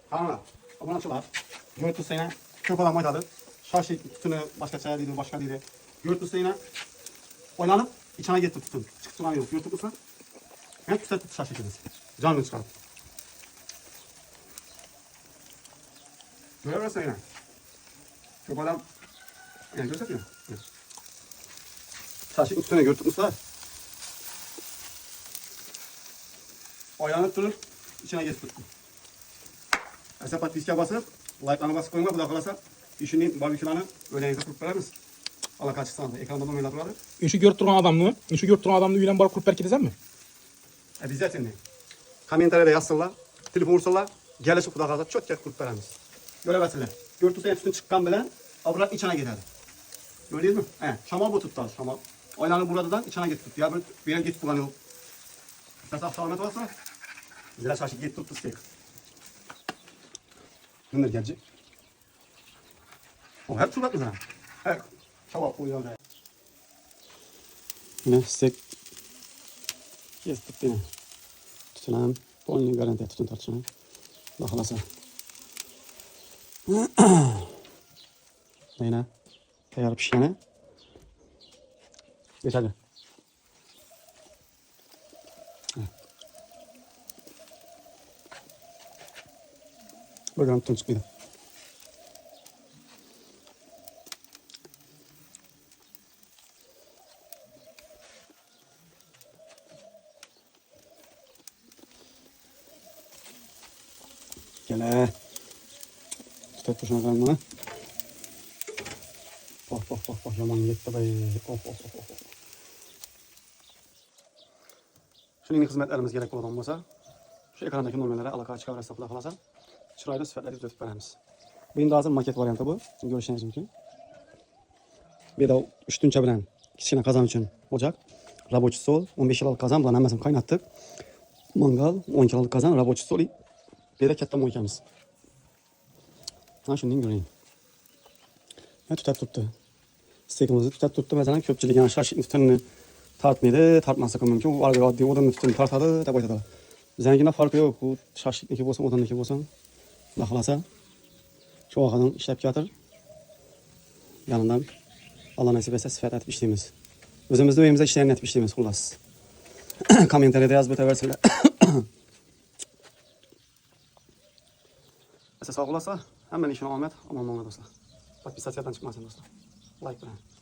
Tamam. Buna çılar. Göğüt tutsa köp adam oynadı. Şaşı tutunu başka çaya değil, başka değil. Göğüt tutsa oynanıp içine getir tutun. Çıkıp duran yok. Göğüt tutsa hem tutsa tut şaşı kedisi. Canını çıkar. Görüyorsun yine. Köp adam yani göstermiyor. Şaşı üstüne göğüt tutmuşlar. Oynanıp durur. İçine getir tutun. Sepat diske basıp, like'larına basıp koyma, bu da kalırsa düşünün barbekülerini öğlenince kurup veririz. Allah kaçırsan da ekranda bunu oynatılar. Işık görüp duran adamı, ışık görüp duran adamı üylen barıp kurup berketeceğim mi? Bizde şimdi. Komentarda yazsınlar, telefon vursalar, gelişip bu da kalırsa çok kez kurup veririz. Göremezsinler. Görtürse hepsini çıkan bilen, avrat içine gider. Gördünüz mü? Şamal bu tuttu, şamal. Oynanı buradan içine git tut. Ya bir yere git bulanıyor. İstersen sağlamet olsa, zira şaşı git tut tutacak. Bunlar gelecek. O hep çubuk güzel. Hep çabuk koyuyor da. Yine stek kestik yine. Tutunam. Polni garanti tutun tartışma. Bakalasa. Yine tayar pişene. Geç hadi. Bakalım tutun çıkıyor. Gele. Tutak başına kalma. Oh yaman yetti be. Oh. Şunun hizmetlerimiz gerek olan olsa şu ekrandaki numarlara alaka çıkar hesapla kalasa çırayla sıfatları düzeltip veririz. Benim de hazır maket varyantı bu. Görüşürüz mümkün. Bir de üstünçe bilen kichkina kazan için ocak. Rabochi sol 15 yıllık kazan bilan hammasini qaynatdik. Mangal 10 yıllık kazan rabochi sol. Bir de katta mo'ykamiz. Mana shundan ko'ring. Tutab turibdi. Stekimizni tutab turibdi. Masalan, ko'pchilik yana shashlikni tutunini tartmaydi, tartmasa ham mumkin. U oddiy o'rinni tutunini tartadi deb aytadi. Biznikida farqi yo'q. U shashlikniki bo'lsin, o'danniki bo'lsin. Xudo xolasa shu orqadan ishlab keltir. Yanından Allah nasip etsa sifat etib ishlaymiz. O'zimizda uyimizda ishlarni etib ishlaymiz xullas. Kommentariyada yozib o'taversinglar. Sağ olasın. Hemen işine omad. Aman dostlar. Podpisatsiyadan çıkmasın dostlar. Like bilen.